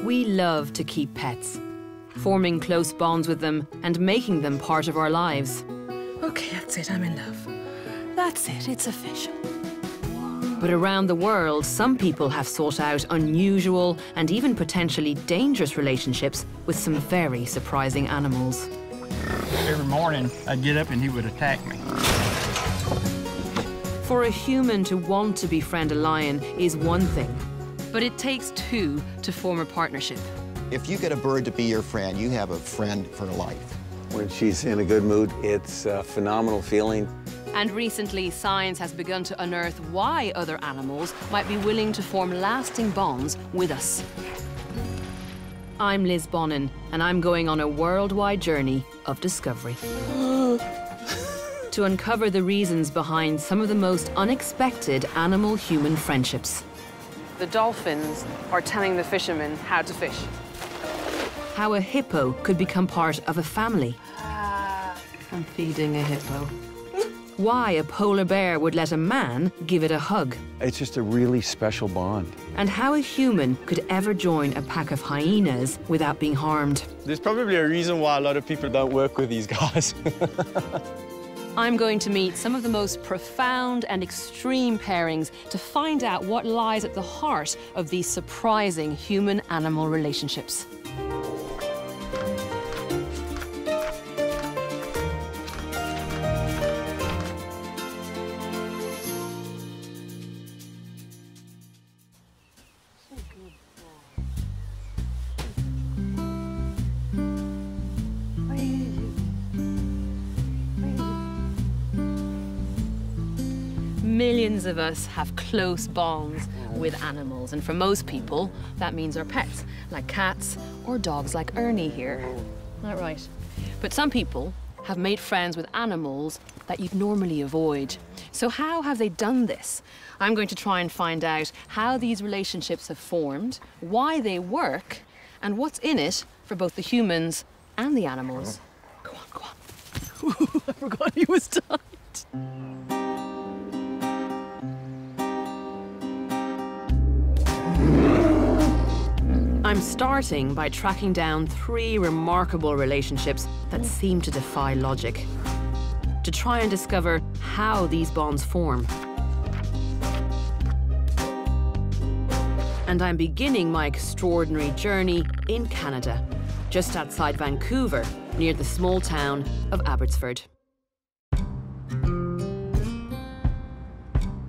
We love to keep pets, forming close bonds with them and making them part of our lives. Okay, that's it, I'm in love. That's it, it's official. But around the world, some people have sought out unusual and even potentially dangerous relationships with some very surprising animals. Every morning, I'd get up and he would attack me. For a human to want to befriend a lion is one thing, but it takes two to form a partnership. If you get a bird to be your friend, you have a friend for life. When she's in a good mood, it's a phenomenal feeling. And recently, science has begun to unearth why other animals might be willing to form lasting bonds with us. I'm Liz Bonnin, and I'm going on a worldwide journey of discovery. To uncover the reasons behind some of the most unexpected animal-human friendships. The dolphins are telling the fishermen how to fish. How a hippo could become part of a family. I'm feeding a hippo. Why a polar bear would let a man give it a hug. It's just a really special bond. And how a human could ever join a pack of hyenas without being harmed. There's probably a reason why a lot of people don't work with these guys. I'm going to meet some of the most profound and extreme pairings to find out what lies at the heart of these surprising human-animal relationships. Millions of us have close bonds with animals, and for most people, that means our pets, like cats or dogs like Ernie here. Not right. But some people have made friends with animals that you'd normally avoid. So how have they done this? I'm going to try and find out how these relationships have formed, why they work, and what's in it for both the humans and the animals. Go on, go on. I forgot he was tight. I'm starting by tracking down 3 remarkable relationships that seem to defy logic, to try and discover how these bonds form. And I'm beginning my extraordinary journey in Canada, just outside Vancouver, near the small town of ABBOTSFORD.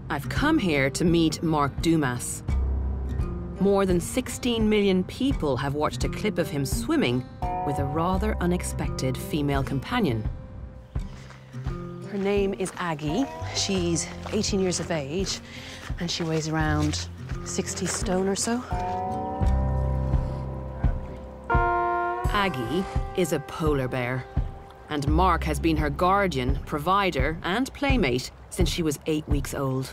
I've come here to meet Mark Dumas. More than 16 million people have watched a clip of him swimming with a rather unexpected female companion. Her name is Aggie. She's 18 years of age, and she weighs around 60 stone or so. Aggie is a polar bear, and Mark has been her guardian, provider, and playmate since she was 8 weeks old.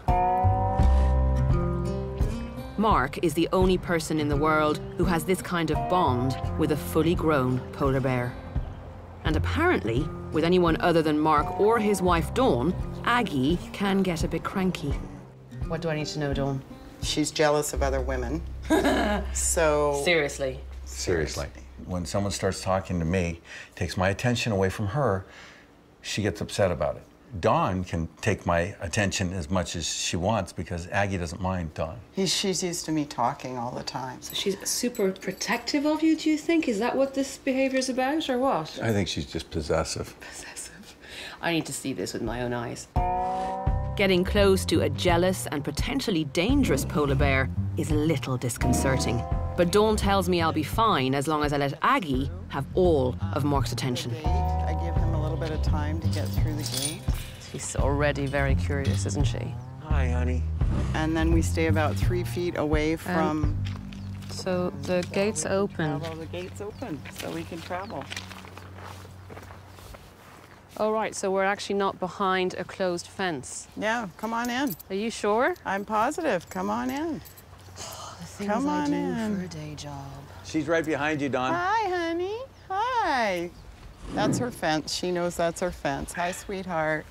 Mark is the only person in the world who has this kind of bond with a fully grown polar bear. And apparently, with anyone other than Mark or his wife Dawn, Aggie can get a bit cranky. What do I need to know, Dawn? She's jealous of other women. So... Seriously? Seriously. When someone starts talking to me, takes my attention away from her, she gets upset about it. Dawn can take my attention as much as she wants because Aggie doesn't mind Dawn. She's used to me talking all the time. So she's super protective of you, do you think? Is that what this behaviour's about, or what? I think she's just possessive. Possessive. I need to see this with my own eyes. Getting close to a jealous and potentially dangerous polar bear is a little disconcerting. But Dawn tells me I'll be fine as long as I let Aggie have all of Mark's attention. I give him a little bit of time to get through the gate. She's already very curious, isn't she? Hi, honey. And then we stay about 3 feet away from... So the gate's open. The gate's open, so we can travel. Oh, right, so we're actually not behind a closed fence. Yeah, come on in. Are you sure? I'm positive. Come on in. The things Come on I do in. for a day job. She's right behind you, Dawn. Hi, honey. Hi. That's her fence. She knows that's her fence. Hi, sweetheart.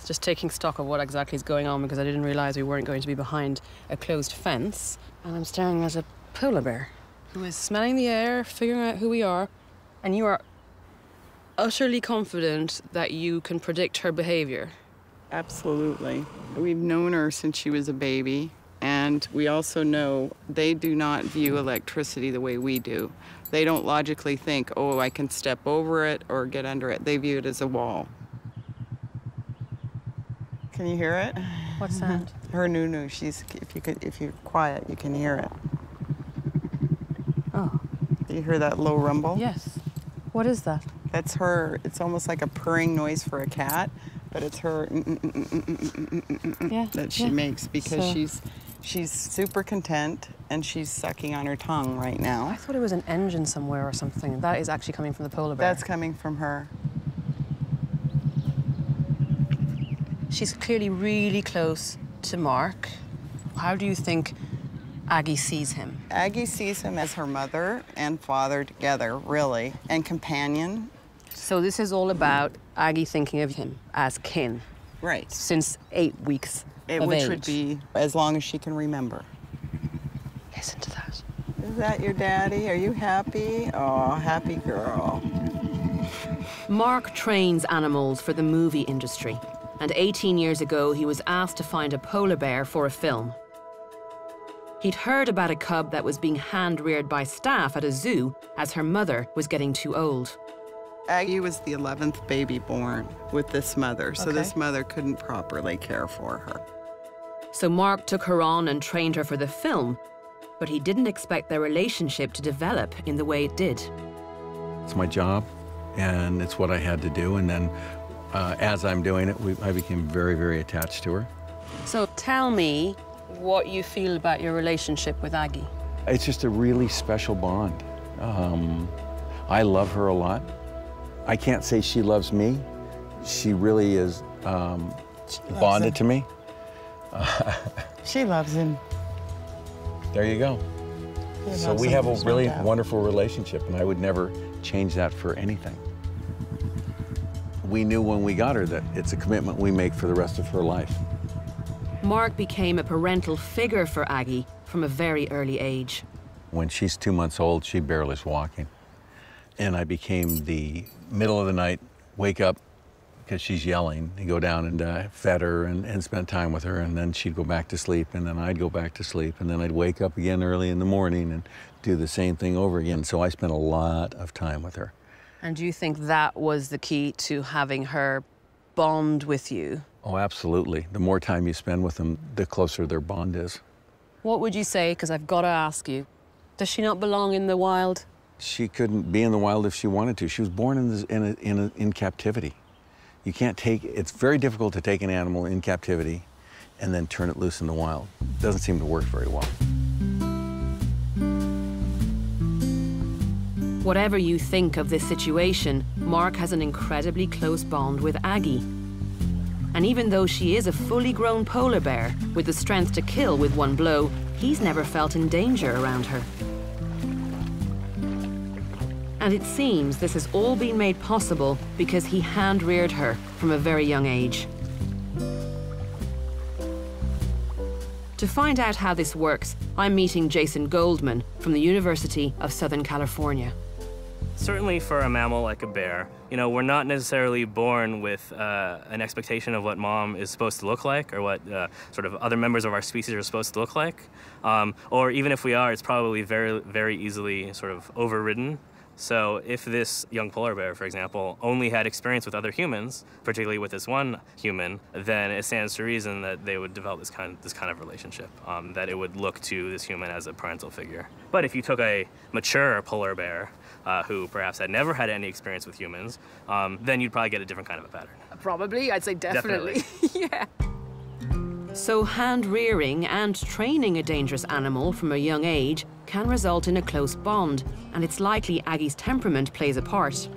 Just taking stock of what exactly is going on because I didn't realise we weren't going to be behind a closed fence. And I'm staring at a polar bear who is smelling the air, figuring out who we are. And you are utterly confident that you can predict her behaviour. Absolutely. We've known her since she was a baby, and we also know they do not view electricity the way we do. They don't logically think, oh, I can step over it or get under it. They view it as a wall. Can you hear it? What sound? Her nunu. If you're quiet, you can hear it. Oh. Do you hear that low rumble? Yes. What is that? That's her. It's almost like a purring noise for a cat, but it's her that she makes because she's super content and she's sucking on her tongue right now. I thought it was an engine somewhere or something. That is actually coming from the polar bear. That's coming from her. She's clearly really close to Mark. How do you think Aggie sees him? Aggie sees him as her mother and father together, really, and companion. So this is all about Aggie thinking of him as kin. Right. Since 8 weeks of Which age. would be as long as she can remember. Listen to that. Is that your daddy? Are you happy? Oh, happy girl. Mark trains animals for the movie industry, and 18 years ago he was asked to find a polar bear for a film. He'd heard about a cub that was being hand-reared by staff at a zoo as her mother was getting too old. Aggie was the 11th baby born with this mother, so this mother couldn't properly care for her. So Mark took her on and trained her for the film, but he didn't expect their relationship to develop in the way it did. It's my job, and it's what I had to do. And then as I'm doing it, I became very, very attached to her. So tell me what you feel about your relationship with Aggie. It's just a really special bond. I love her a lot. I can't say she loves me. She really is bonded to me. She loves him. There you go. So we have a really wonderful relationship, and I would never change that for anything. We knew when we got her that it's a commitment we make for the rest of her life. Mark became a parental figure for Aggie from a very early age. When she's 2 months old, she barely is walking. And I became the middle of the night, wake up because she's yelling, and go down and fed her and spend time with her, and then she'd go back to sleep, and then I'd go back to sleep, and then I'd wake up again early in the morning and do the same thing over again. So I spent a lot of time with her. And do you think that was the key to having her bond with you? Oh, absolutely. The more time you spend with them, the closer their bond is. What would you say, because I've got to ask you, does she not belong in the wild? She couldn't be in the wild if she wanted to. She was born in captivity. You can't take, it's very difficult to take an animal in captivity and then turn it loose in the wild. It doesn't seem to work very well. Whatever you think of this situation, Mark has an incredibly close bond with Aggie. And even though she is a fully grown polar bear with the strength to kill with one blow, he's never felt in danger around her. And it seems this has all been made possible because he hand-reared her from a very young age. To find out how this works, I'm meeting Jason Goldman from the University of Southern California. Certainly for a mammal like a bear, you know, we're not necessarily born with an expectation of what mom is supposed to look like or what sort of other members of our species are supposed to look like. Or even if we are, it's probably very, very easily sort of overridden. So if this young polar bear, for example, only had experience with other humans, particularly with this one human, then it stands to reason that they would develop this kind of relationship, that it would look to this human as a parental figure. But if you took a mature polar bear who perhaps had never had any experience with humans, then you'd probably get a different kind of a pattern. Probably, I'd say definitely. Yeah. So hand-rearing and training a dangerous animal from a young age can result in a close bond, and it's likely Aggie's temperament plays a part.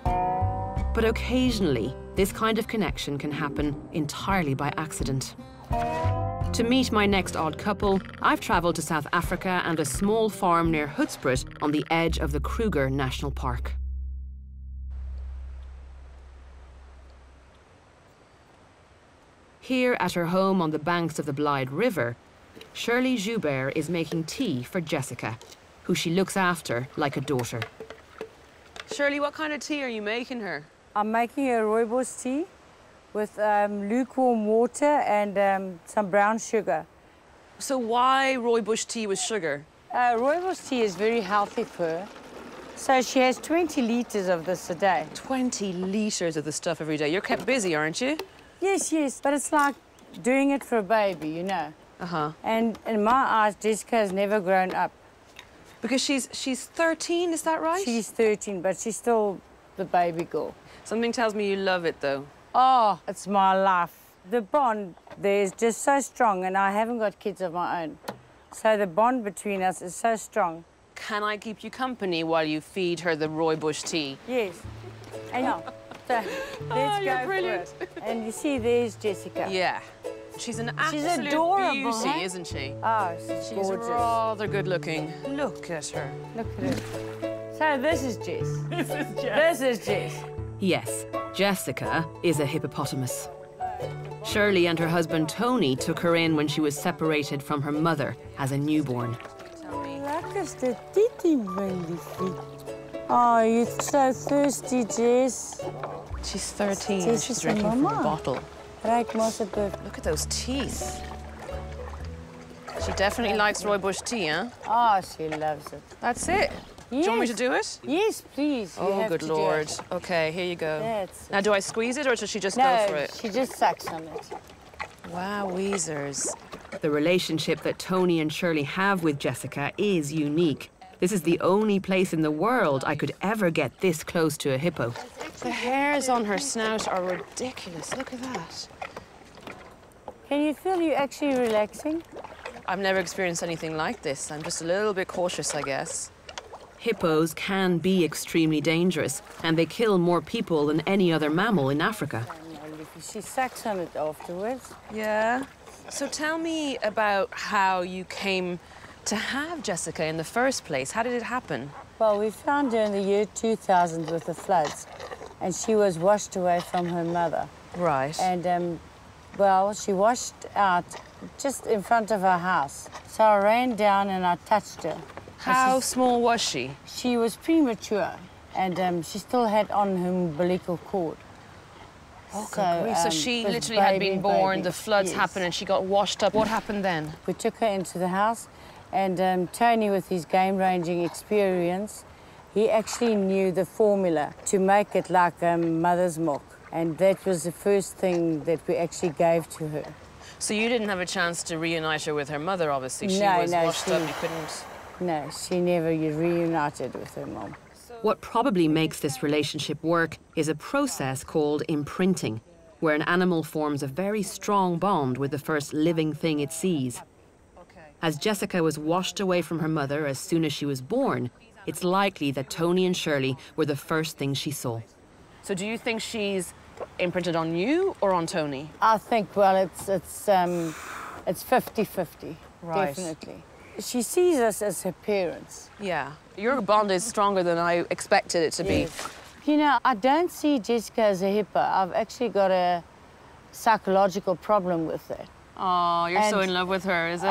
But occasionally, this kind of connection can happen entirely by accident. To meet my next odd couple, I've travelled to South Africa and a small farm near Hoedspruit on the edge of the Kruger National Park. Here at her home on the banks of the Blythe River, Shirley Joubert is making tea for Jessica, who she looks after like a daughter. Shirley, what kind of tea are you making her? I'm making a rooibos tea with lukewarm water and some brown sugar. So why rooibos tea with sugar? Rooibos tea is very healthy for her. So she has 20 litres of this a day. 20 litres of the stuff every day. You're kept busy, aren't you? Yes, yes, but it's like doing it for a baby, you know. Uh-huh. And in my eyes, Jessica has never grown up. Because she's 13, is that right? She's 13, but she's still the baby girl. Something tells me you love it, though. Oh, it's my life. The bond there is just so strong, and I haven't got kids of my own. So the bond between us is so strong. Can I keep you company while you feed her the rooibos tea? Yes. And so let's go brilliant. for it. And you see, there's Jessica. Yeah. She's an absolute adorable, beauty, huh? isn't she? Oh, she's gorgeous. Rather good looking. Look at her. Look at her. So this is Jess. This is Jess. This is Jess. Yes, Jessica is a hippopotamus. Shirley and her husband Tony took her in when she was separated from her mother as a newborn. Look at the titty, baby feet. Oh, you're so thirsty, Jess. She's 13 and Jess she's is a drinking from a mama. bottle. Right, Mosabird. Look at those teeth. She definitely likes rooibos tea, huh? Oh, she loves it. That's it. Do you want me to do it? Yes, please. You Oh, have good to do Lord. it. Okay, here you go. That's Now, do I squeeze it or does she just no, go for it? she just sucks on it. Wow, Weezers. The relationship that Tony and Shirley have with Jessica is unique. This is the only place in the world I could ever get this close to a hippo. The hairs on her snout are ridiculous. Look at that. Can you feel you actually relaxing? I've never experienced anything like this. I'm just a little bit cautious, I guess. Hippos can be extremely dangerous, and they kill more people than any other mammal in Africa. She sucks on it afterwards. Yeah. So tell me about how you came to have Jessica in the first place. How did it happen? Well, we found her in the year 2000 with the floods, and she was washed away from her mother. Right. And, well, she washed out just in front of our house. So I ran down and I touched her. How small was she? She was premature, and she still had on her umbilical cord. Oh, so she was literally had been born, baby. the floods Yes. happened, and she got washed up. What happened then? We took her into the house, and Tony, with his game-ranging experience, he actually knew the formula to make it like mother's milk. And that was the first thing that we actually gave to her. So you didn't have a chance to reunite her with her mother, obviously. She No, was no, washed up, you couldn't... No, she never reunited with her mom. What probably makes this relationship work is a process called imprinting, where an animal forms a very strong bond with the first living thing it sees. As Jessica was washed away from her mother as soon as she was born, it's likely that Tony and Shirley were the first thing she saw. So do you think she's imprinted on you or on Tony? I think, well, it's 50-50, Right. definitely. She sees us as her parents. Yeah. Your bond is stronger than I expected it to be. You know, I don't see Jessica as a hippo. I've actually got a psychological problem with that. Oh, you're so And in love with her, is it?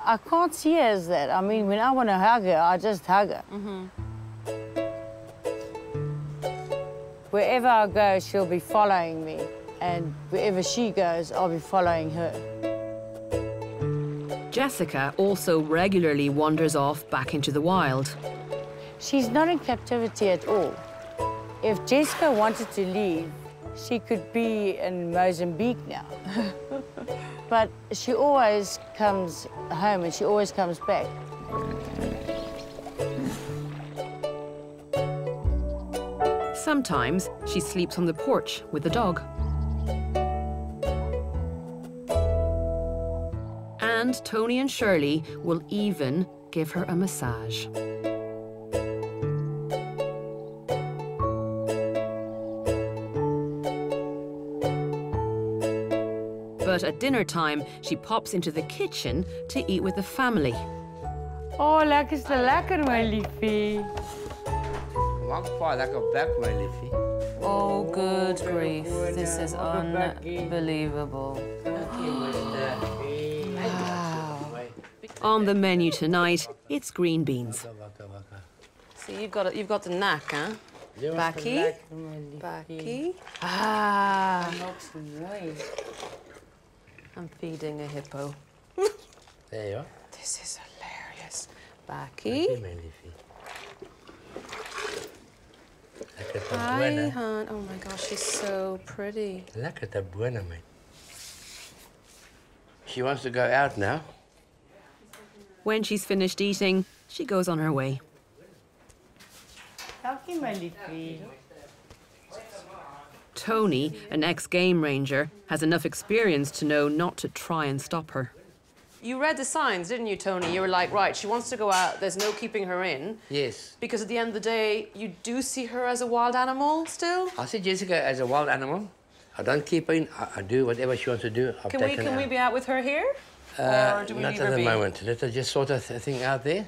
I can't see her as that. I mean, when I want to hug her, I just hug her. Wherever I go, she'll be following me. And wherever she goes, I'll be following her. Jessica also regularly wanders off back into the wild. She's not in captivity at all. If Jessica wanted to leave, she could be in Mozambique now. But she always comes home and she always comes back. Sometimes she sleeps on the porch with the dog. And Tony and Shirley will even give her a massage. But at dinner time, she pops into the kitchen to eat with the family. Oh, lekker is te lekker, my liefie. Maak pa lekker bek, my liefie. Oh, good grief. This is unbelievable. Wow. On the menu tonight, it's green beans. So you've got the knack, huh? Backy. Backy. Ah. I'm feeding a hippo. There you are. This is hilarious. Backy. Hi, hon. Oh my gosh, she's so pretty. Look at the buena, mate. She wants to go out now. When she's finished eating, she goes on her way. Tony, an ex-game ranger, has enough experience to know not to try and stop her. You read the signs, didn't you, Tony? You were like, right, she wants to go out, there's no keeping her in. Yes. Because at the end of the day, you do see her as a wild animal still? I see Jessica as a wild animal. I don't keep her in. I do whatever she wants to do. Can we be out with her here? Or do we not leave at her the be? moment. Let her just sort of thing out there.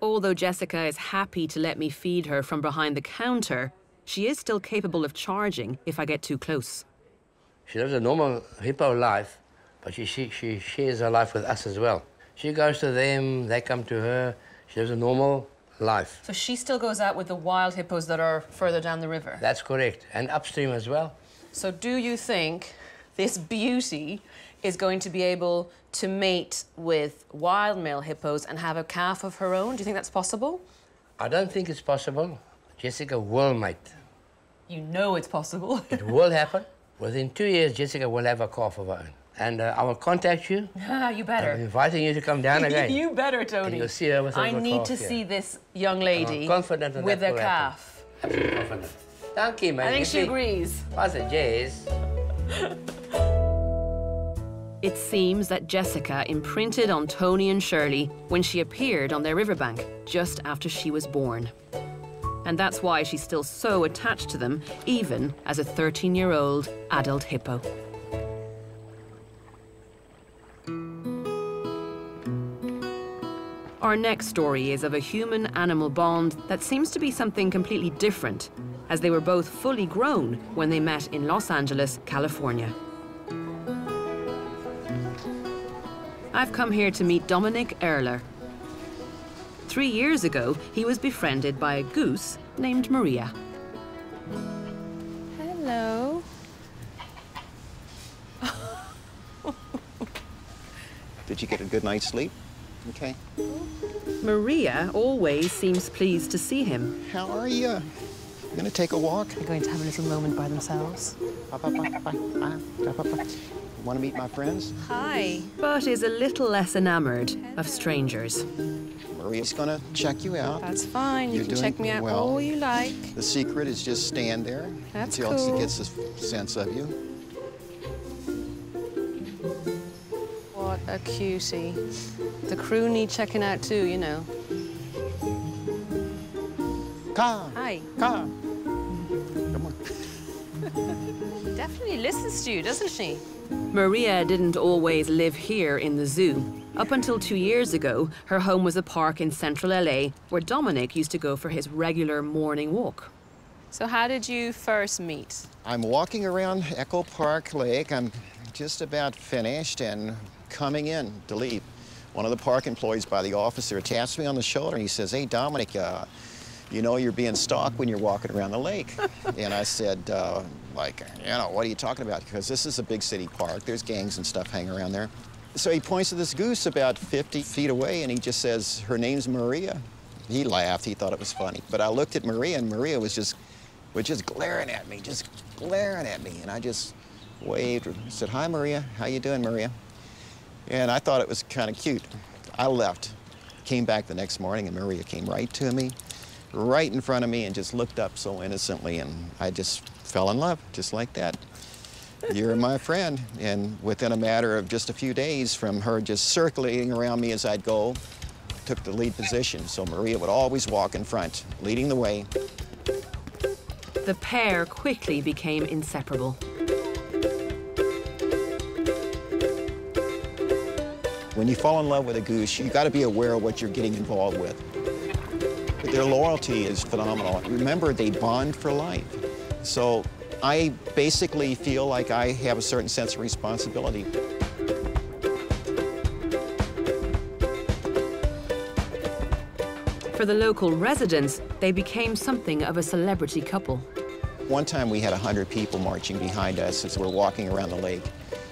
Although Jessica is happy to let me feed her from behind the counter, she is still capable of charging if I get too close. She lives a normal hippo life, but she shares her life with us as well. She goes to them, they come to her. She lives a normal life. So she still goes out with the wild hippos that are further down the river? That's correct, and upstream as well. So do you think this beauty is going to be able to mate with wild male hippos and have a calf of her own? Do you think that's possible? I don't think it's possible. Jessica will mate. You know it's possible. It will happen. Within 2 years, Jessica will have a calf of her own. And I will contact you. You better. I'm inviting you to come down again. You better, Tony. And you'll see her with her I need calf, to yeah. see this young lady confident with that a will calf. happen. Absolutely confident. Thank you, man. I think she agrees. What's it, Jess? It seems that Jessica imprinted on Tony and Shirley when she appeared on their riverbank just after she was born. And that's why she's still so attached to them, even as a 13-year-old adult hippo. Our next story is of a human-animal bond that seems to be something completely different, as they were both fully grown when they met in Los Angeles, California. I've come here to meet Dominic Erler. 3 years ago, he was befriended by a goose named Maria. Hello. Did you get a good night's sleep? Okay. Maria always seems pleased to see him. How are you? You gonna take a walk? They're going to have a little moment by themselves. Want to meet my friends? Hi. But is a little less enamored of strangers. Maria's gonna check you out. That's fine. You can check me out well. all you like. The secret is just stand there That's until cool. she gets a sense of you. What a cutie. The crew need checking out too, you know. Come. Hi. Come. Come on. Definitely listens to you, doesn't she? Maria didn't always live here in the zoo. Up until 2 years ago, her home was a park in central LA where Dominic used to go for his regular morning walk. So how did you first meet? I'm walking around Echo Park Lake. I'm just about finished and coming in to leave. One of the park employees by the officer taps me on the shoulder and he says, "Hey, Dominic, you know you're being stalked when you're walking around the lake." And I said, what are you talking about? Because this is a big city park. There's gangs and stuff hanging around there. So he points to this goose about 50 feet away and he just says, "Her name's Maria." He laughed, he thought it was funny. But I looked at Maria and Maria was just glaring at me, just glaring at me. And I just waved, said, "Hi, Maria, how you doing, Maria?" And I thought it was kind of cute. I left, came back the next morning and Maria came right to me, right in front of me and just looked up so innocently and I just fell in love, just like that. You're my friend. And within a matter of just a few days from her just circulating around me as I'd go, took the lead position. So Maria would always walk in front, leading the way. The pair quickly became inseparable. When you fall in love with a goose, you got to be aware of what you're getting involved with. But their loyalty is phenomenal. Remember, they bond for life. So I basically feel like I have a certain sense of responsibility. For the local residents, they became something of a celebrity couple. One time we had 100 people marching behind us as we're walking around the lake,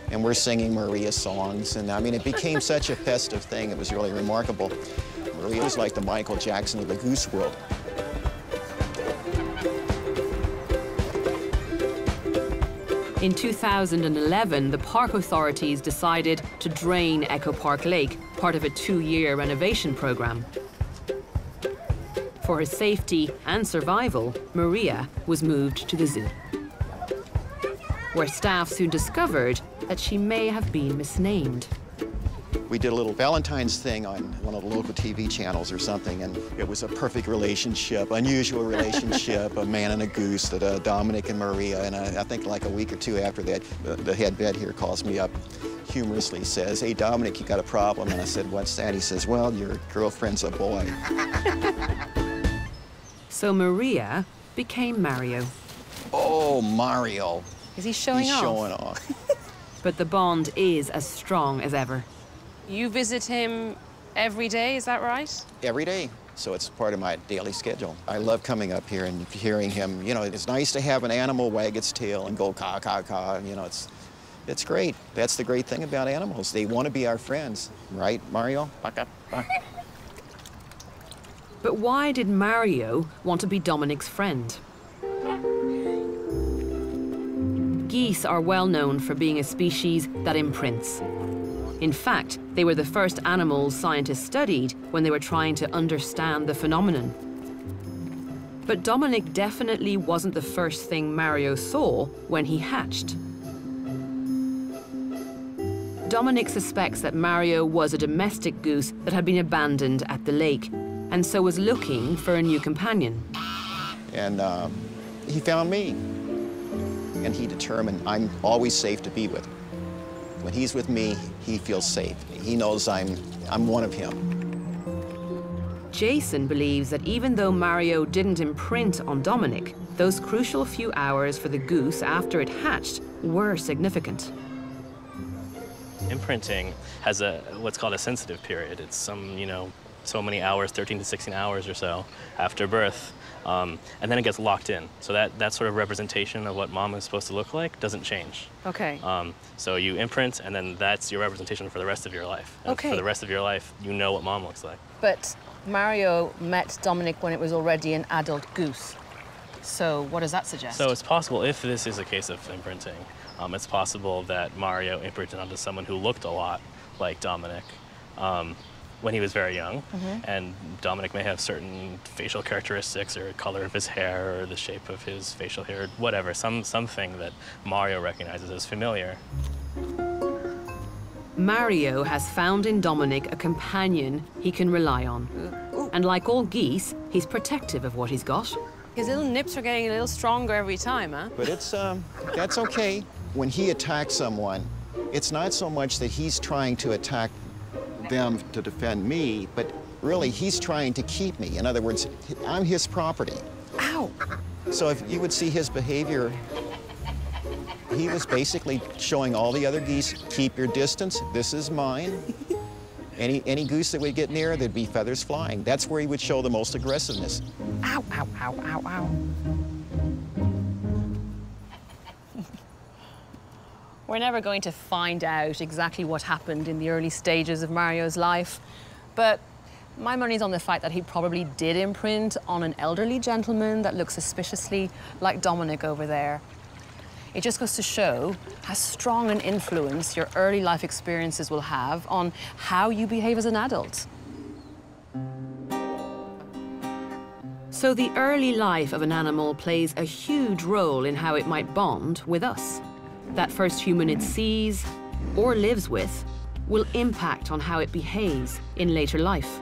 and we're singing Maria songs, and I mean, it became such a festive thing. It was really remarkable. Maria was like the Michael Jackson of the goose world. In 2011, the park authorities decided to drain Echo Park Lake, part of a 2-year renovation program. For her safety and survival, Maria was moved to the zoo, where staff soon discovered that she may have been misnamed. We did a little Valentine's thing on one of the local TV channels or something, and it was a perfect relationship, unusual relationship, a man and a goose, that Dominic and Maria. And I think like a week or two after that, the head vet here calls me up, humorously says, "Hey, Dominic, you got a problem?" And I said, "What's that?" He says, "Well, your girlfriend's a boy." So Maria became Mario. Oh, Mario. Is he showing off? He's showing off. But the bond is as strong as ever. You visit him every day, is that right? Every day. So it's part of my daily schedule. I love coming up here and hearing him. You know, it's nice to have an animal wag its tail and go caw, caw, caw. You know, it's great. That's the great thing about animals. They want to be our friends, right, Mario? But why did Mario want to be Dominic's friend? Geese are well known for being a species that imprints. In fact, they were the first animals scientists studied when they were trying to understand the phenomenon. But Dominic definitely wasn't the first thing Mario saw when he hatched. Dominic suspects that Mario was a domestic goose that had been abandoned at the lake, and so was looking for a new companion. And he found me, and he determined I'm always safe to be with. When he's with me, he feels safe. He knows I'm one of him. Jason believes that even though Mario didn't imprint on Dominic, those crucial few hours for the goose after it hatched were significant. Imprinting has what's called a sensitive period. It's so many hours, 13 to 16 hours or so after birth. And then it gets locked in. So that sort of representation of what mom is supposed to look like doesn't change. Okay. So you imprint, and then that's your representation for the rest of your life. And okay. For the rest of your life, you know what mom looks like. But Mario met Dominic when it was already an adult goose. So what does that suggest? So it's possible, if this is a case of imprinting, it's possible that Mario imprinted onto someone who looked a lot like Dominic. When he was very young, and Dominic may have certain facial characteristics or color of his hair or the shape of his facial hair, whatever, something that Mario recognizes as familiar. Mario has found in Dominic a companion he can rely on. And like all geese, he's protective of what he's got. His little nips are getting a little stronger every time, huh? But that's okay. When he attacks someone, it's not so much that he's trying to attack them to defend me, but really he's trying to keep me. In other words, I'm his property. Ow! So if you would see his behavior, he was basically showing all the other geese, keep your distance, this is mine. Any goose that would get near, there'd be feathers flying. That's where he would show the most aggressiveness. Ow, ow, ow, ow, ow. We're never going to find out exactly what happened in the early stages of Mario's life, but my money's on the fact that he probably did imprint on an elderly gentleman that looks suspiciously like Dominic over there. It just goes to show how strong an influence your early life experiences will have on how you behave as an adult. So the early life of an animal plays a huge role in how it might bond with us. That first human it sees or lives with will impact on how it behaves in later life.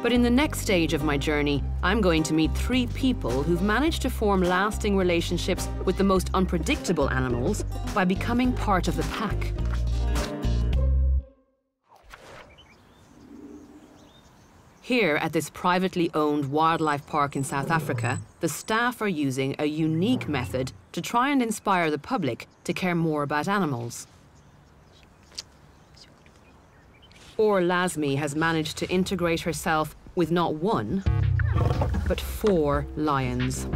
But in the next stage of my journey, I'm going to meet 3 people who've managed to form lasting relationships with the most unpredictable animals by becoming part of the pack. Here at this privately owned wildlife park in South Africa, the staff are using a unique method to try and inspire the public to care more about animals. Or Lasmi has managed to integrate herself with not one, but 4 lions.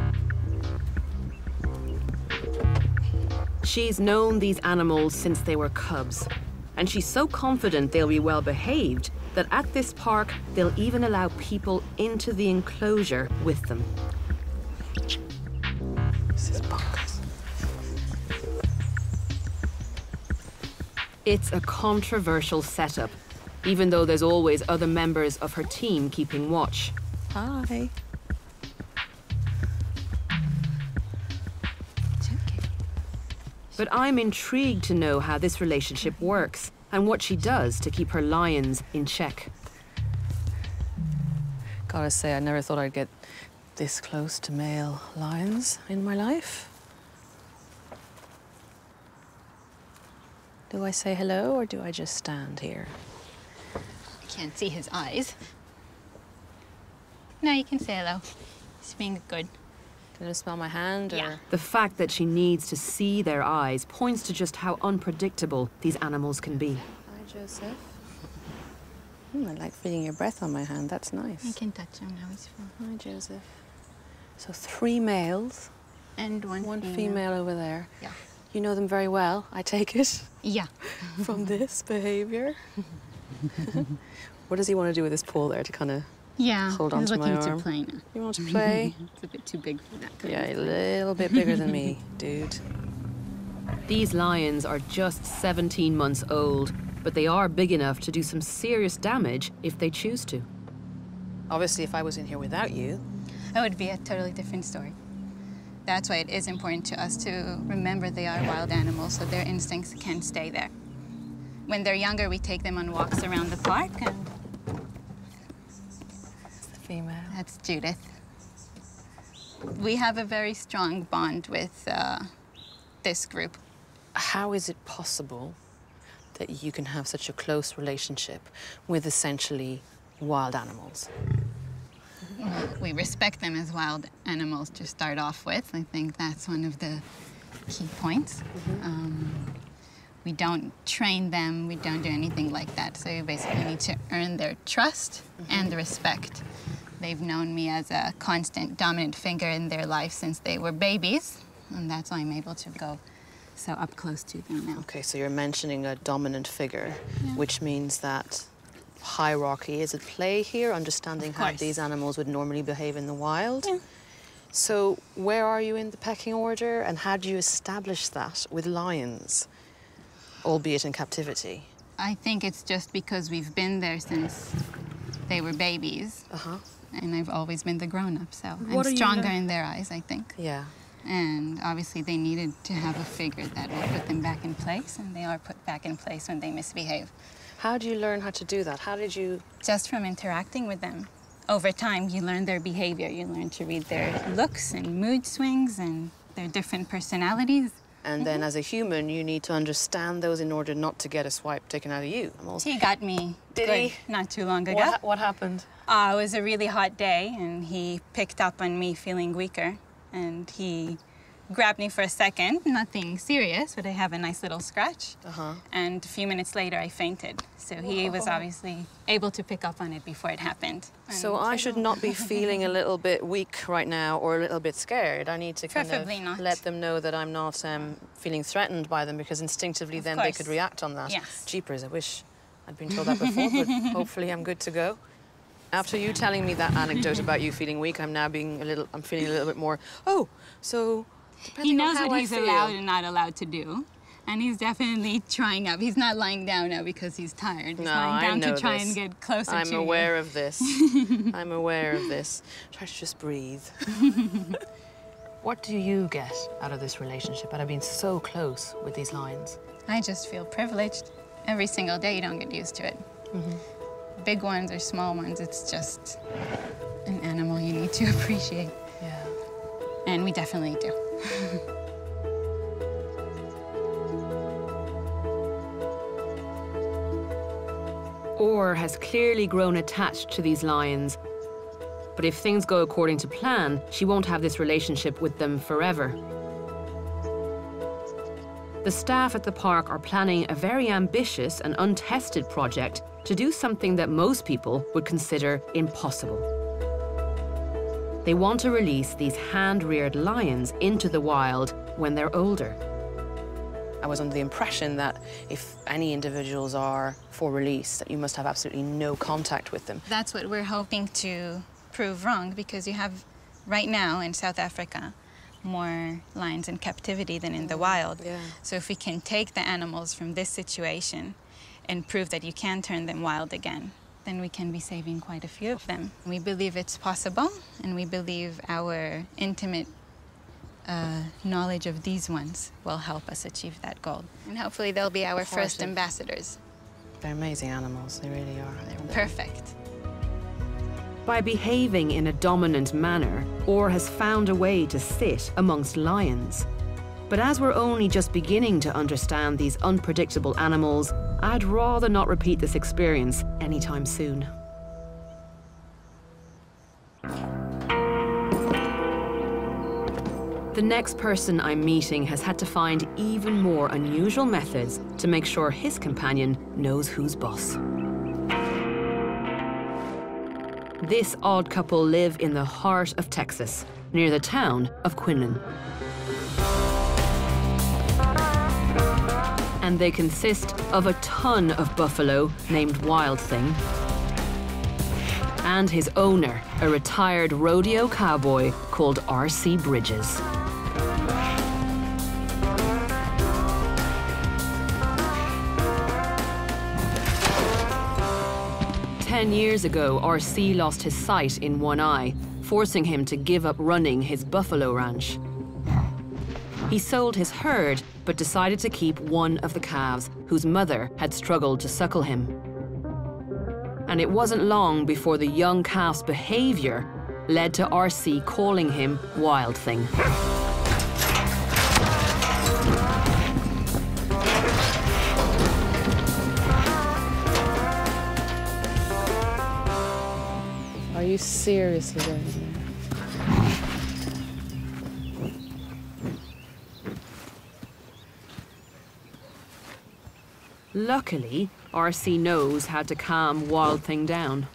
She's known these animals since they were cubs, and she's so confident they'll be well behaved that at this park they'll even allow people into the enclosure with them. This is bonkers. It's a controversial setup, even though there's always other members of her team keeping watch. Hi. But I'm intrigued to know how this relationship works and what she does to keep her lions in check. Gotta say, I never thought I'd get this close to male lions in my life. Do I say hello or do I just stand here? I can't see his eyes. No, you can say hello. He's being good. Can I smell my hand? Yeah. Or? The fact that she needs to see their eyes points to just how unpredictable these animals can be. Hi, Joseph. I like feeling your breath on my hand. That's nice. I can touch him now. He's fine. Hi, Joseph. So 3 males. And one female over there. Yeah. You know them very well, I take it? Yeah. From this behaviour? What does he want to do with his paw there to kind of hold on to my arm? He's looking to play now. You want to play? It's a bit too big for that. Yeah, a little bit bigger than me, dude. These lions are just 17 months old, but they are big enough to do some serious damage if they choose to. Obviously, if I was in here without you... That would be a totally different story. That's why it is important to us to remember they are wild animals, so their instincts can stay there. When they're younger, we take them on walks around the park, and... That's the female. That's Judith. We have a very strong bond with this group. How is it possible that you can have such a close relationship with essentially wild animals? We respect them as wild animals to start off with. I think that's one of the key points. We don't train them, we don't do anything like that. So you basically need to earn their trust and respect. They've known me as a constant dominant figure in their life since they were babies, and that's why I'm able to go so up close to them now. Okay, so you're mentioning a dominant figure, which means that hierarchy is at play here, understanding how these animals would normally behave in the wild. Yeah. So where are you in the pecking order, and how do you establish that with lions, albeit in captivity? I think it's just because we've been there since they were babies. And I've always been the grown-up, so I'm stronger in their eyes, I think. Yeah. And obviously they needed to have a figure that will put them back in place, and they are put back in place when they misbehave. How do you learn how to do that? How did you... Just from interacting with them. Over time, you learn their behavior. You learn to read their looks and mood swings and their different personalities. And then as a human, you need to understand those in order not to get a swipe taken out of you. He got me not too long ago. What happened? It was a really hot day, and he picked up on me feeling weaker. And he grabbed me for a second, nothing serious, but I have a nice little scratch. And a few minutes later, I fainted. So he was obviously able to pick up on it before it happened. So I should not be feeling a little bit weak right now or a little bit scared. I need to kind of let them know that I'm not feeling threatened by them, because instinctively then they could react on that. Yes. Jeepers, I wish I'd been told that before, but hopefully I'm good to go. After you telling me that anecdote about you feeling weak, I'm feeling a little bit more, so he knows what he's allowed and not allowed to do. And he's definitely trying up. He's not lying down now because he's tired. He's lying down to try and get closer to you. I'm aware of this. I'm aware of this. Try to just breathe. What do you get out of this relationship, out of being so close with these lions? I just feel privileged. Every single day, you don't get used to it. Big ones or small ones, it's just an animal you need to appreciate. Yeah. And we definitely do. Or has clearly grown attached to these lions. But if things go according to plan, she won't have this relationship with them forever. The staff at the park are planning a very ambitious and untested project to do something that most people would consider impossible. They want to release these hand-reared lions into the wild when they're older. I was under the impression that if any individuals are for release, that you must have absolutely no contact with them. That's what we're hoping to prove wrong, because you have, right now in South Africa, more lions in captivity than in the wild. Yeah. So if we can take the animals from this situation and prove that you can turn them wild again, then we can be saving quite a few of them. We believe it's possible, and we believe our intimate knowledge of these ones will help us achieve that goal. And hopefully they'll be our first ambassadors. They're amazing animals, they really are. They're perfect. By behaving in a dominant manner, Orr has found a way to sit amongst lions. But as we're only just beginning to understand these unpredictable animals, I'd rather not repeat this experience anytime soon. The next person I'm meeting has had to find even more unusual methods to make sure his companion knows who's boss. This odd couple live in the heart of Texas, near the town of QUINLAN. And they consist of a ton of buffalo named Wild Thing, and his owner, a retired rodeo cowboy called R.C. Bridges. Years ago, R.C. lost his sight in one eye, forcing him to give up running his buffalo ranch. He sold his herd, but decided to keep one of the calves, whose mother had struggled to suckle him. And it wasn't long before the young calf's behaviour led to R.C. calling him Wild Thing. Are you seriously going there? Luckily, R.C. knows how to calm Wild Thing down.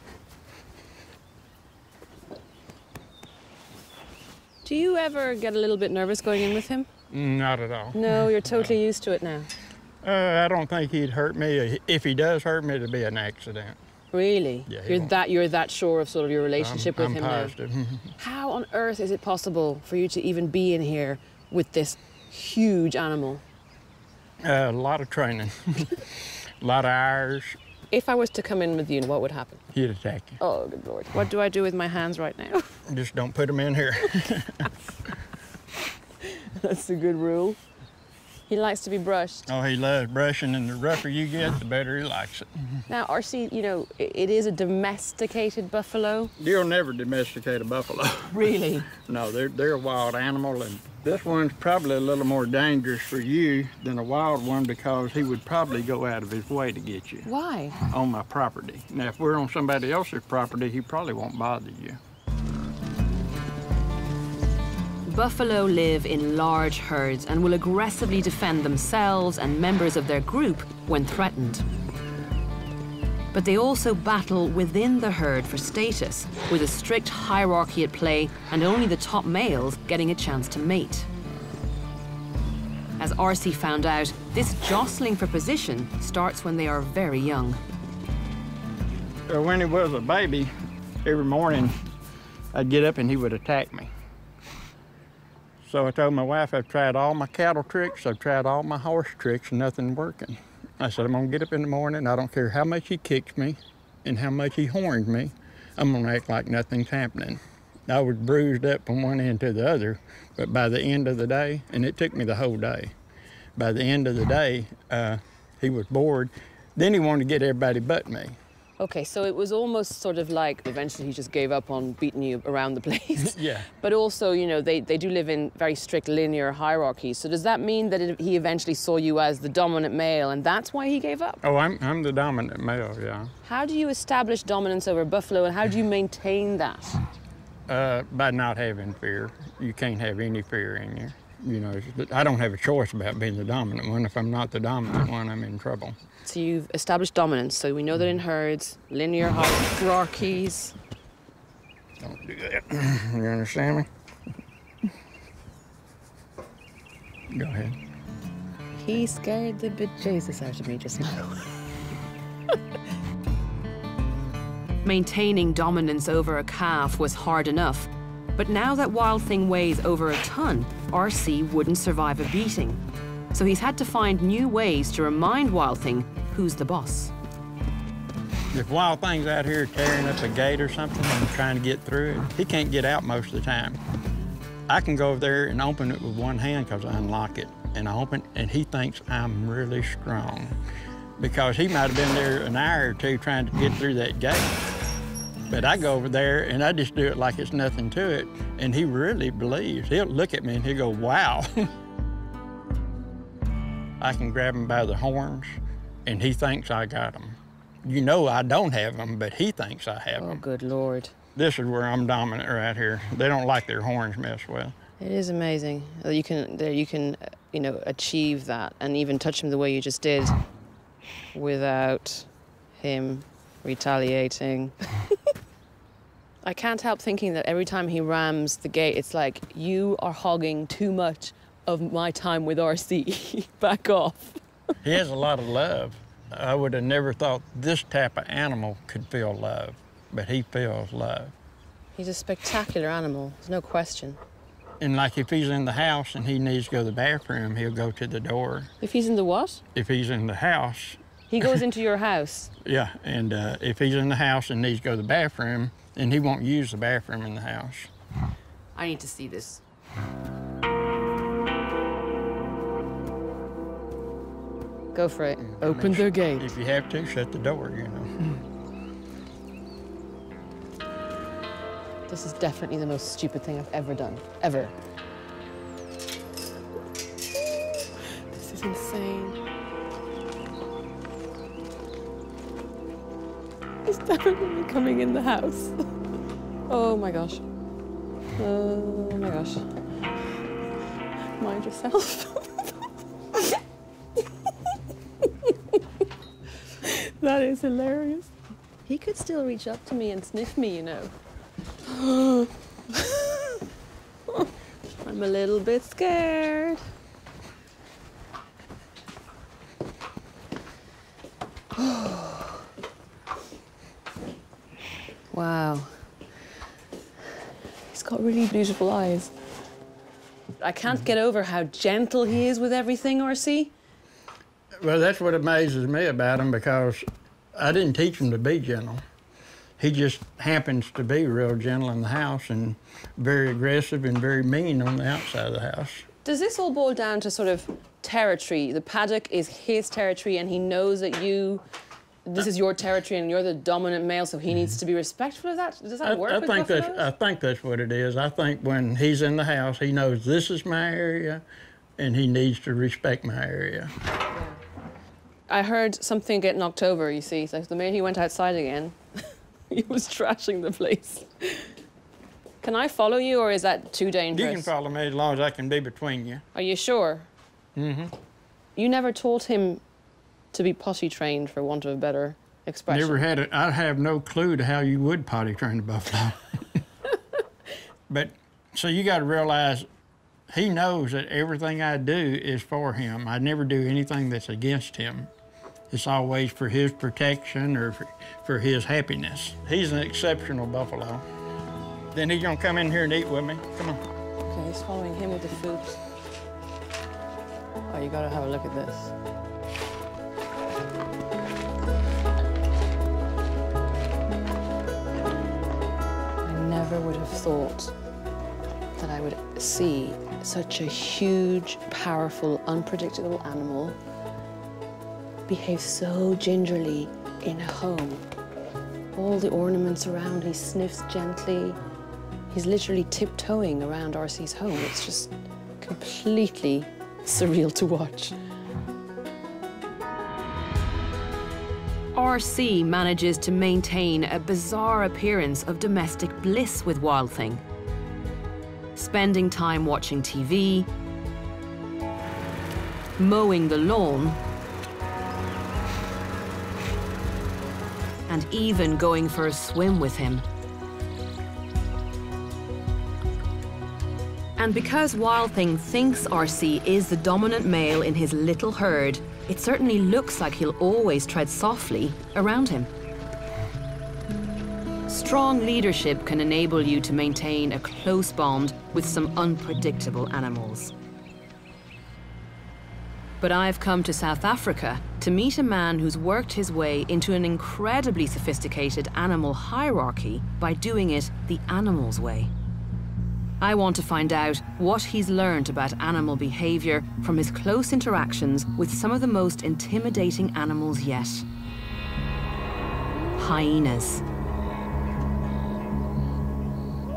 Do you ever get a little bit nervous going in with him? Not at all. No, you're totally used to it now. I don't think he'd hurt me. If he does hurt me, it'll be an accident. Really? Yeah, you're that sure of sort of your relationship with him positive. now? How on earth is it possible for you to even be in here with this huge animal? A lot of training, a lot of hours. If I was to come in with you, what would happen? He'd attack you. Oh, good Lord. What do I do with my hands right now? Just don't put them in here. That's a good rule. He likes to be brushed. Oh, he loves brushing, and the rougher you get, the better he likes it. Now, R.C., you know, it is a domesticated buffalo. You'll never domesticate a buffalo. Really? No, they're a wild animal, and this one's probably a little more dangerous for you than a wild one, because he would probably go out of his way to get you. Why? On my property. Now, if we're on somebody else's property, he probably won't bother you. Buffalo live in large herds and will aggressively defend themselves and members of their group when threatened. But they also battle within the herd for status, with a strict hierarchy at play and only the top males getting a chance to mate. As R.C. found out, this jostling for position starts when they are very young. When he was a baby, every morning I'd get up and he would attack me. So I told my wife, I've tried all my cattle tricks, I've tried all my horse tricks, and nothing working. I said, I'm gonna get up in the morning, I don't care how much he kicks me and how much he horns me, I'm gonna act like nothing's happening. I was bruised up from one end to the other, but by the end of the day, and it took me the whole day, by the end of the day, he was bored. Then he wanted to get everybody but me. Okay, so it was almost sort of like eventually he just gave up on beating you around the place. Yeah. But also, you know, they do live in very strict linear hierarchies. So does that mean that he eventually saw you as the dominant male and that's why he gave up? Oh, I'm the dominant male, yeah. How do you establish dominance over buffalo and how do you maintain that? By not having fear. You can't have any fear in you. You know, I don't have a choice about being the dominant one. If I'm not the dominant one, I'm in trouble. So you've established dominance. So we know that in herds, linear hierarchies. Don't do that. You understand me? Go ahead. He scared the bejesus out of me just now. Maintaining dominance over a calf was hard enough, but now that Wild Thing weighs over a ton, RC wouldn't survive a beating. So he's had to find new ways to remind Wild Thing who's the boss. If Wild Thing's out here tearing up a gate or something and trying to get through it, he can't get out most of the time. I can go over there and open it with one hand because I unlock it. And I open it, and he thinks I'm really strong because he might have been there an hour or two trying to get through that gate. But I go over there and I just do it like it's nothing to it, and he really believes. He'll look at me and he'll go, wow. I can grab him by the horns, and he thinks I got him. You know I don't have him, but he thinks I have him. Oh, good Lord. This is where I'm dominant right here. They don't like their horns messed with. It is amazing that you can, you know, achieve that and even touch him the way you just did without him retaliating. I can't help thinking that every time he rams the gate, it's like, you are hogging too much of my time with RC. Back off. He has a lot of love. I would have never thought this type of animal could feel love, but he feels love. He's a spectacular animal, there's no question. And like if he's in the house and he needs to go to the bathroom, he'll go to the door. If he's in the what? If he's in the house. He goes into your house? Yeah, and if he's in the house and needs to go to the bathroom, then he won't use the bathroom in the house. I need to see this. Go for it. Open the gate. If you have to, shut the door, you know. This is definitely the most stupid thing I've ever done. Ever. This is insane. He's definitely coming in the house. Oh my gosh. Oh my gosh. Mind yourself. That is hilarious. He could still reach up to me and sniff me, you know. I'm a little bit scared. Wow. He's got really beautiful eyes. I can't get over how gentle he is with everything, RC. Well, that's what amazes me about him, because I didn't teach him to be gentle. He just happens to be real gentle in the house and very aggressive and very mean on the outside of the house. Does this all boil down to sort of territory? The paddock is his territory and he knows that this is your territory and you're the dominant male, so he needs to be respectful of that? Does that work with buffaloes? I think that's what it is. I think when he's in the house, he knows this is my area and he needs to respect my area. Yeah. I heard something get knocked over, you see. So the minute he went outside again, he was trashing the place. Can I follow you, or is that too dangerous? You can follow me as long as I can be between you. Are you sure? Mm-hmm. You never taught him to be potty trained, for want of a better expression. Never had it. I have no clue to how you would potty train a buffalo. But, so you got to realize, he knows that everything I do is for him. I never do anything that's against him. It's always for his protection or for his happiness. He's an exceptional buffalo. Then he's gonna come in here and eat with me. Come on. Okay, he's following him with the food. Oh, you gotta have a look at this. I never would have thought that I would see such a huge, powerful, unpredictable animal behave so gingerly in a home. all the ornaments around. He sniffs gently. He's literally tiptoeing around RC's home. It's just completely surreal to watch. RC manages to maintain a bizarre appearance of domestic bliss with Wild Thing. Spending time watching TV, mowing the lawn, and even going for a swim with him. And because Wild Thing thinks RC is the dominant male in his little herd, it certainly looks like he'll always tread softly around him. Strong leadership can enable you to maintain a close bond with some unpredictable animals. But I've come to South Africa to meet a man who's worked his way into an incredibly sophisticated animal hierarchy by doing it the animal's way. I want to find out what he's learned about animal behaviour from his close interactions with some of the most intimidating animals yet. Hyenas.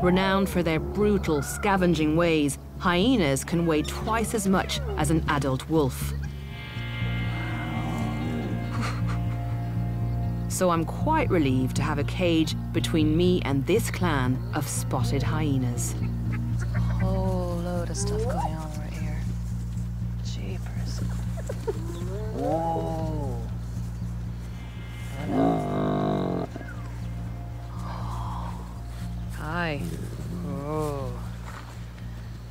Renowned for their brutal, scavenging ways, hyenas can weigh twice as much as an adult wolf. So I'm quite relieved to have a cage between me and this clan of spotted hyenas. Whole load of stuff going on right here. Jeepers. Whoa. Hi. Oh.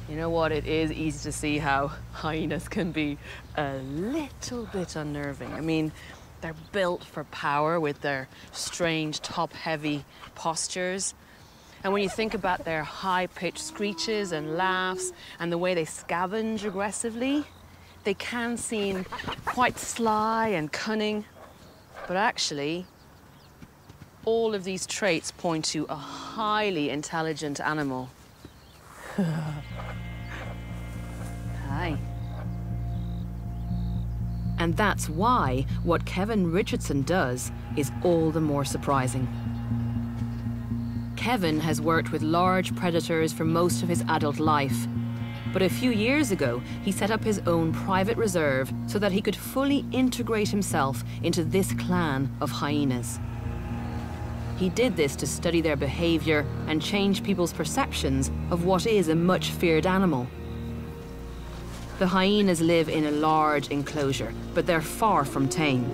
You know what? It is easy to see how hyenas can be a little bit unnerving. I mean, they're built for power with their strange top-heavy postures. And when you think about their high-pitched screeches and laughs and the way they scavenge aggressively, they can seem quite sly and cunning. But actually, all of these traits point to a highly intelligent animal. Hi. And that's why what Kevin Richardson does is all the more surprising. Kevin has worked with large predators for most of his adult life. But a few years ago, he set up his own private reserve so that he could fully integrate himself into this clan of hyenas. He did this to study their behavior and change people's perceptions of what is a much feared animal. The hyenas live in a large enclosure, but they're far from tame.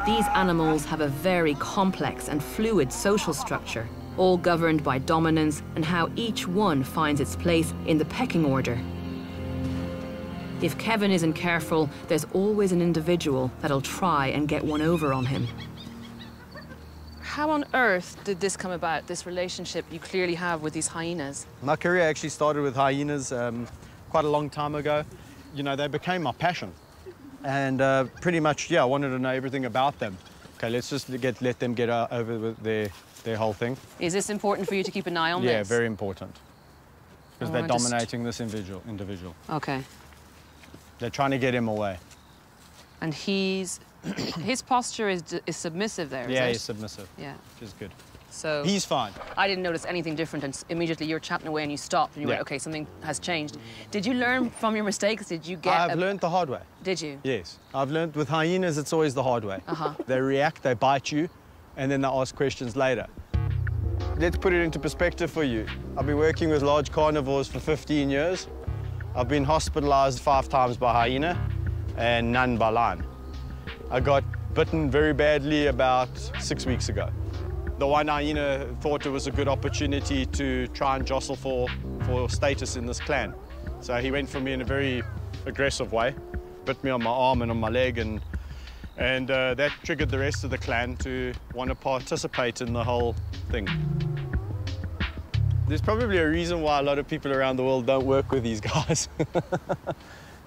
These animals have a very complex and fluid social structure, all governed by dominance and how each one finds its place in the pecking order. If Kevin isn't careful, there's always an individual that'll try and get one over on him. How on earth did this come about, this relationship you clearly have with these hyenas? My career actually started with hyenas quite a long time ago. You know, they became my passion. And pretty much, yeah, I wanted to know everything about them. Okay, let's just let them get over with their whole thing. Is this important for you to keep an eye on this? Yeah, very important. Because they're dominating this individual. Okay. They're trying to get him away. And his posture is submissive there, Yeah, is it? he's submissive. Yeah. Which is good. So he's fine. I didn't notice anything different, and immediately you were chatting away and you stopped and you went, okay, something has changed. Did you learn from your mistakes? Did you get I've learned the hard way. Did you? Yes. I've learned with hyenas, it's always the hard way. They react, they bite you, and then they ask questions later. Let's put it into perspective for you. I've been working with large carnivores for 15 years. I've been hospitalized 5 times by hyena and none by lion. I got bitten very badly about 6 weeks ago. The one hyena thought it was a good opportunity to try and jostle for status in this clan. So he went for me in a very aggressive way, bit me on my arm and on my leg, and that triggered the rest of the clan to want to participate in the whole thing. There's probably a reason why a lot of people around the world don't work with these guys.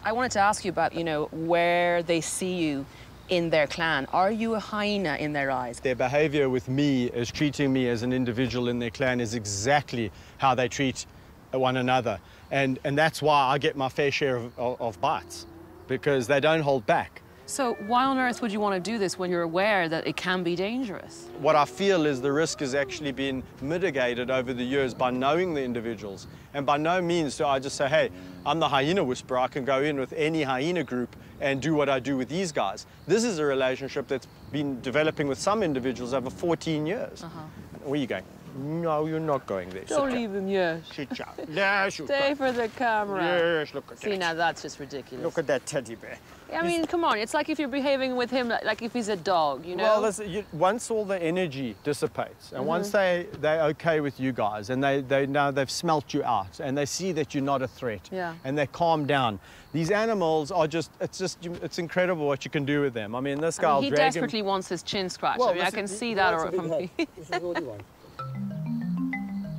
I wanted to ask you about, you know, where they see you in their clan. Are you a hyena in their eyes? Their behavior with me, as treating me as an individual in their clan, is exactly how they treat one another. And that's why I get my fair share of bites, because they don't hold back. So why on earth would you want to do this when you're aware that it can be dangerous? What I feel is the risk has actually been mitigated over the years by knowing the individuals. And by no means do I just say, hey, I'm the hyena whisperer, I can go in with any hyena group and do what I do with these guys. This is a relationship that's been developing with some individuals over 14 years. Where are you going? No, you're not going there. Don't leave him yet. Stay for the camera. Yes, look at that. See, now that's just ridiculous. Look at that teddy bear. I mean, come on, it's like if you're behaving with him like if he's a dog, you know? Well, listen, once all the energy dissipates, and once they're okay with you guys, and now they've smelt you out, and they see that you're not a threat, and they calm down. These animals are it's incredible what you can do with them. I mean, this guy, he desperately wants his chin scratched. Well, I mean, I can see that from me. This is what you want.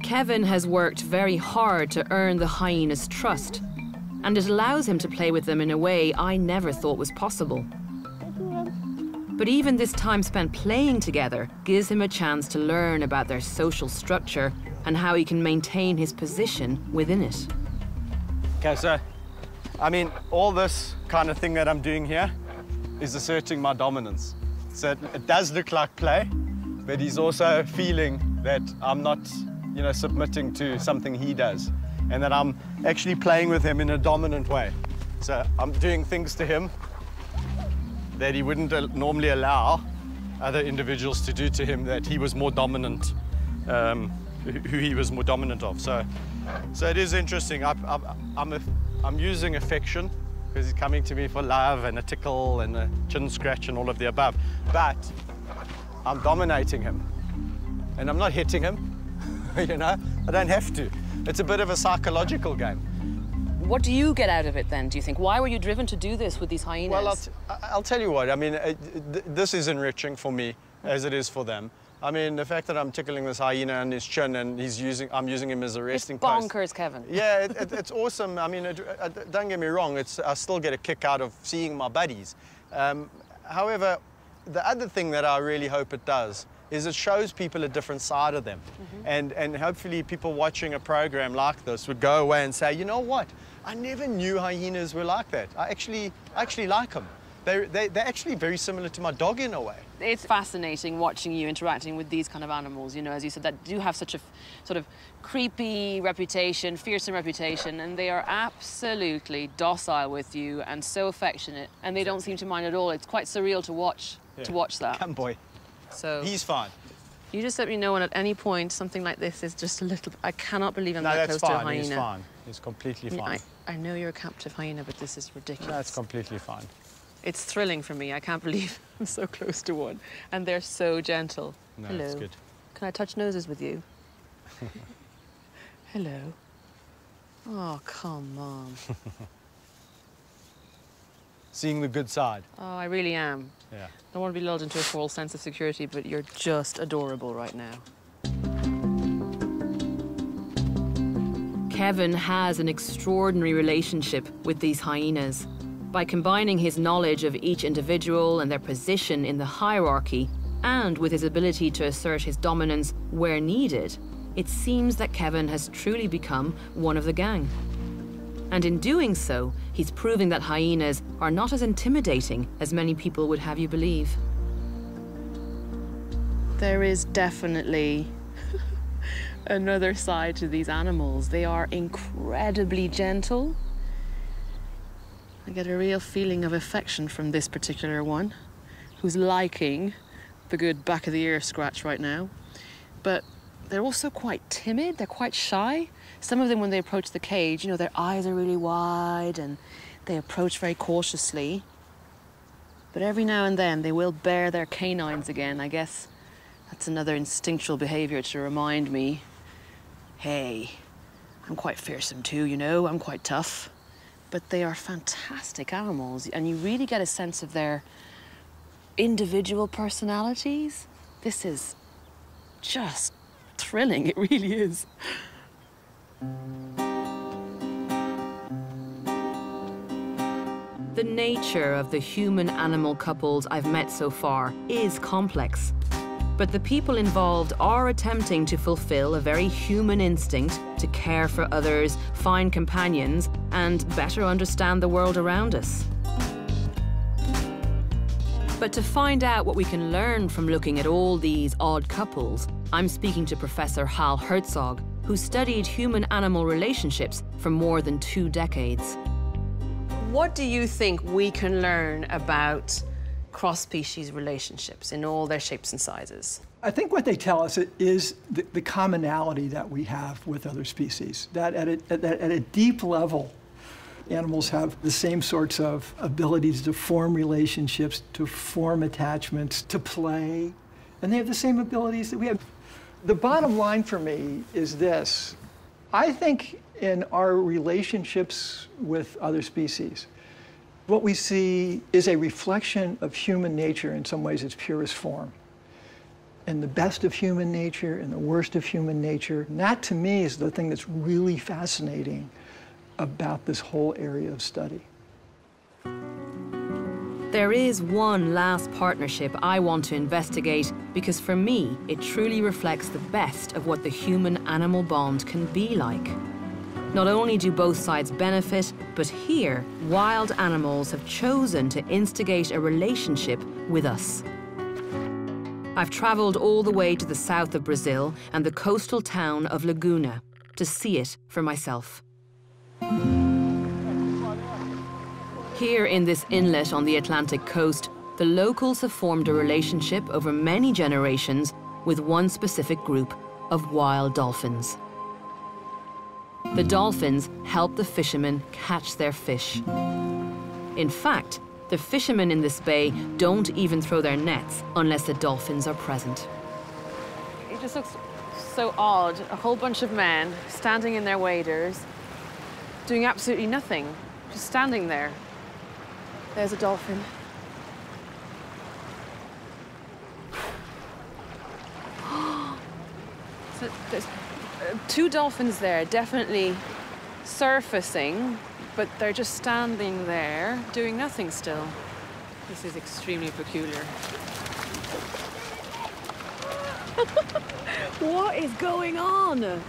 Kevin has worked very hard to earn the hyena's trust, and it allows him to play with them in a way I never thought was possible. But even this time spent playing together gives him a chance to learn about their social structure and how he can maintain his position within it. Okay, so, I mean, all this kind of thing that I'm doing here is asserting my dominance. So it does look like play, but he's also feeling that I'm not, you know, submitting to something he does, and that I'm actually playing with him in a dominant way. So I'm doing things to him that he wouldn't normally allow other individuals to do to him, that he was more dominant, who he was more dominant of. So it is interesting. I'm using affection because he's coming to me for love and a tickle and a chin scratch and all of the above. But I'm dominating him, and I'm not hitting him. You know, I don't have to. It's a bit of a psychological game. What do you get out of it then, do you think? Why were you driven to do this with these hyenas? Well, I'll tell you what. I mean, this is enriching for me as it is for them. I mean, the fact that I'm tickling this hyena on his chin and I'm using him as a resting post. It's bonkers, Kevin. Yeah, it's awesome. I mean, don't get me wrong. I still get a kick out of seeing my buddies. However, the other thing that I really hope it does is it shows people a different side of them. And hopefully people watching a program like this would go away and say, you know what? I never knew hyenas were like that. I actually like them. They're actually very similar to my dog in a way. It's fascinating watching you interacting with these kind of animals, you know, as you said, that do have such a sort of creepy reputation, fearsome reputation, and they are absolutely docile with you and so affectionate, and they don't seem to mind at all. It's quite surreal to watch that. Come, boy. So he's fine. You just let me know when at any point something like this is just a little... I cannot believe I'm that close to a hyena. He's fine. He's completely fine. I know you're a captive hyena, but this is ridiculous. That's completely fine. It's thrilling for me. I can't believe I'm so close to one. And they're so gentle. No, Hello. That's good. Can I touch noses with you? Hello. Oh, come on. Seeing the good side. Oh, I really am. Yeah. I don't want to be lulled into a false sense of security, but you're just adorable right now. Kevin has an extraordinary relationship with these hyenas. By combining his knowledge of each individual and their position in the hierarchy, and with his ability to assert his dominance where needed, it seems that Kevin has truly become one of the gang. And in doing so, he's proving that hyenas are not as intimidating as many people would have you believe. There is definitely another side to these animals. They are incredibly gentle. I get a real feeling of affection from this particular one, who's liking the good back of the ear scratch right now. But they're also quite timid, they're quite shy. Some of them, when they approach the cage, you know, their eyes are really wide and they approach very cautiously. But every now and then they will bare their canines again. I guess that's another instinctual behaviour to remind me, hey, I'm quite fearsome too, you know, I'm quite tough. But they are fantastic animals, and you really get a sense of their individual personalities. This is just thrilling, it really is. The nature of the human-animal couples I've met so far is complex, but the people involved are attempting to fulfill a very human instinct to care for others, find companions, and better understand the world around us. But to find out what we can learn from looking at all these odd couples, I'm speaking to Professor Hal Herzog, who studied human-animal relationships for more than 2 decades. What do you think we can learn about cross-species relationships in all their shapes and sizes? I think what they tell us is the commonality that we have with other species, that at a deep level, animals have the same sorts of abilities to form relationships, to form attachments, to play, and they have the same abilities that we have. The bottom line for me is this. I think in our relationships with other species, what we see is a reflection of human nature in some ways its purest form. And the best of human nature and the worst of human nature. And that, to me, is the thing that's really fascinating about this whole area of study. There is one last partnership I want to investigate because for me, it truly reflects the best of what the human-animal bond can be like. Not only do both sides benefit, but here, wild animals have chosen to instigate a relationship with us. I've traveled all the way to the south of Brazil and the coastal town of Laguna to see it for myself. Here in this inlet on the Atlantic coast, the locals have formed a relationship over many generations with one specific group of wild dolphins. The dolphins help the fishermen catch their fish. In fact, the fishermen in this bay don't even throw their nets unless the dolphins are present. It just looks so odd. A whole bunch of men standing in their waders, doing absolutely nothing, just standing there. There's a dolphin. So there's 2 dolphins there, definitely surfacing, but they're just standing there, doing nothing still. This is extremely peculiar. What is going on?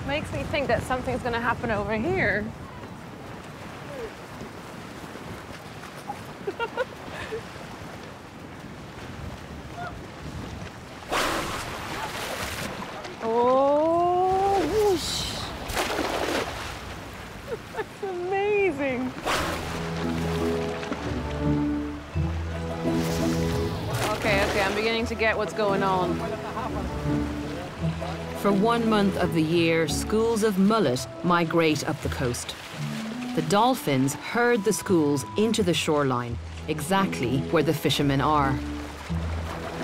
Makes me think that something's going to happen over here. Oh, whoosh. That's amazing. Okay, I'm beginning to get what's going on. For 1 month of the year, schools of mullet migrate up the coast. The dolphins herd the schools into the shoreline, exactly where the fishermen are.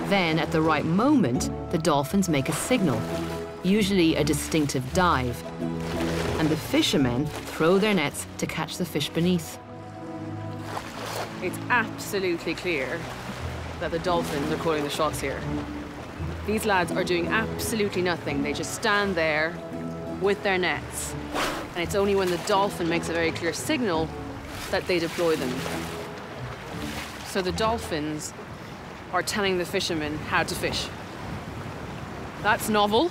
Then, at the right moment, the dolphins make a signal, usually a distinctive dive, and the fishermen throw their nets to catch the fish beneath. It's absolutely clear that the dolphins are calling the shots here. These lads are doing absolutely nothing. They just stand there with their nets. And it's only when the dolphin makes a very clear signal that they deploy them. So the dolphins are telling the fishermen how to fish. That's novel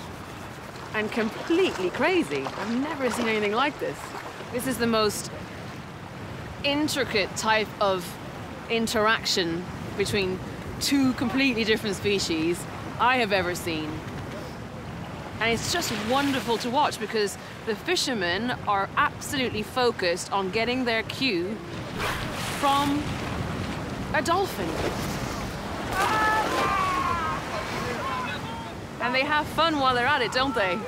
and completely crazy. I've never seen anything like this. This is the most intricate type of interaction between 2 completely different species I have ever seen. And it's just wonderful to watch because the fishermen are absolutely focused on getting their cue from a dolphin. And they have fun while they're at it, don't they?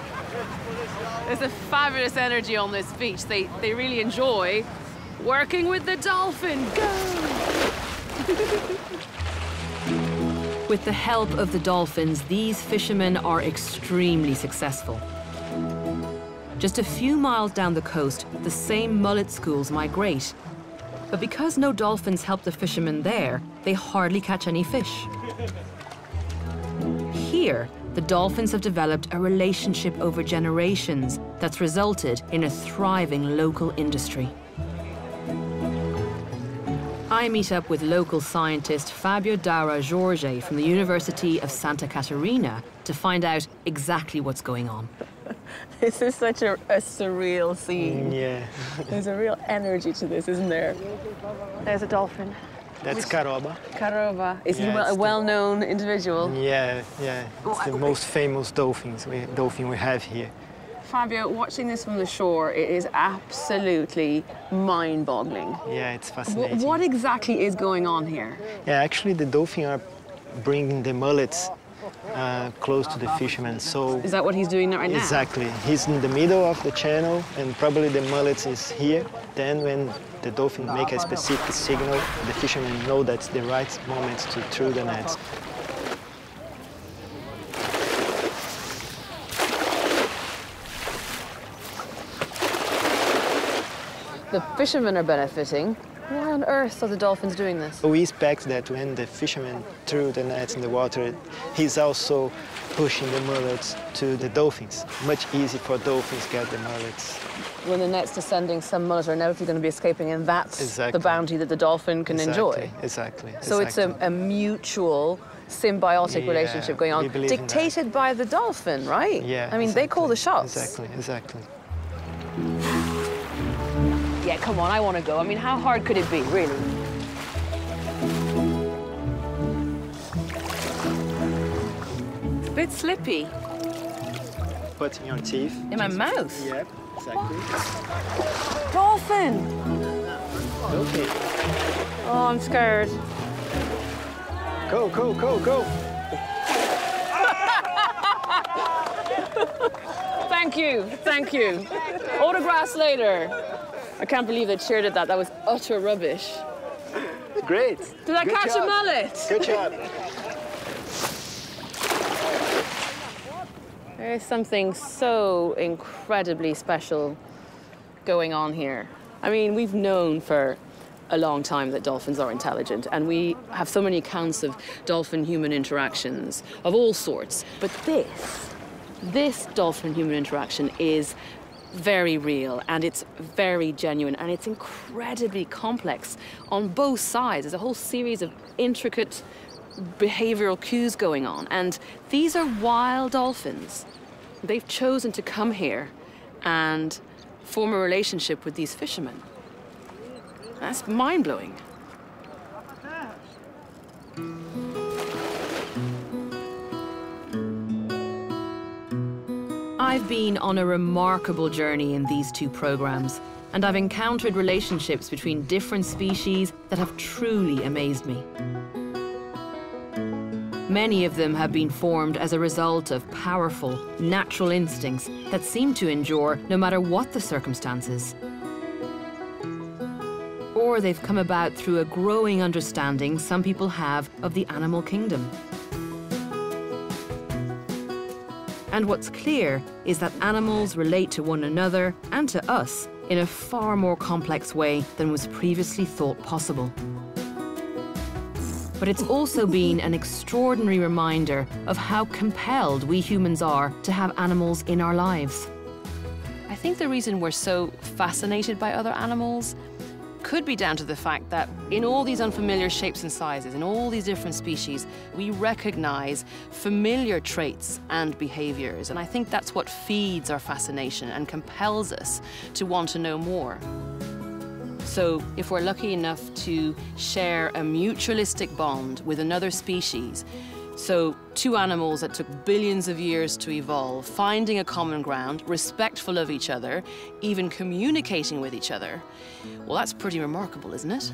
There's a fabulous energy on this beach. They really enjoy working with the dolphin. Go! With the help of the dolphins, these fishermen are extremely successful. Just a few miles down the coast, the same mullet schools migrate. But because no dolphins help the fishermen there, they hardly catch any fish. Here, the dolphins have developed a relationship over generations that's resulted in a thriving local industry. I meet up with local scientist Fabio Daura Jorge from the University of Santa Catarina to find out exactly what's going on. This is such a surreal scene. Yeah. There's a real energy to this, isn't there? There's a dolphin. That's Caroba. Caroba. Is he Yeah, a well-known individual? Yeah. It's the most famous dolphin we have here. Fabio, watching this from the shore, it is absolutely mind-boggling. Yeah, it's fascinating. What exactly is going on here? Yeah, actually the dolphin are bringing the mullets close to the fishermen. So is that what he's doing right now? Exactly. He's in the middle of the channel, and probably the mullets is here. Then when the dolphin make a specific signal, the fishermen know that's the right moment to throw the nets. The fishermen are benefiting. Why on earth are the dolphins doing this? We expect that when the fisherman threw the nets in the water, he's also pushing the mullets to the dolphins. Much easier for dolphins to get the mullets. When the net's descending, some mullets are inevitably going to be escaping, and that's the bounty that the dolphin can enjoy. Exactly. So it's a mutual, symbiotic relationship going on, dictated by the dolphin, right? Yeah. I mean, they call the shots. Exactly. Yeah, come on, I want to go. I mean, how hard could it be, really? It's a bit slippy. Put in your teeth. In my mouth? Yeah, exactly. What? Dolphin! Okay. Oh, I'm scared. Go. Thank you. Autographs later. I can't believe they cheered at that. That was utter rubbish. Great. Did I catch a mullet? Good job. There is something so incredibly special going on here. I mean, we've known for a long time that dolphins are intelligent, and we have so many accounts of dolphin-human interactions of all sorts. But this dolphin-human interaction is very real, and it's very genuine, and it's incredibly complex on both sides. There's a whole series of intricate behavioral cues going on, and these are wild dolphins. They've chosen to come here and form a relationship with these fishermen. That's mind-blowing. I've been on a remarkable journey in these two programs, and I've encountered relationships between different species that have truly amazed me. Many of them have been formed as a result of powerful, natural instincts that seem to endure no matter what the circumstances. Or they've come about through a growing understanding some people have of the animal kingdom. And what's clear is that animals relate to one another and to us in a far more complex way than was previously thought possible. But it's also been an extraordinary reminder of how compelled we humans are to have animals in our lives. I think the reason we're so fascinated by other animals could be down to the fact that in all these unfamiliar shapes and sizes, in all these different species, we recognize familiar traits and behaviors. And I think that's what feeds our fascination and compels us to want to know more. So if we're lucky enough to share a mutualistic bond with another species, so two animals that took billions of years to evolve, finding a common ground, respectful of each other, even communicating with each other, well, that's pretty remarkable, isn't it?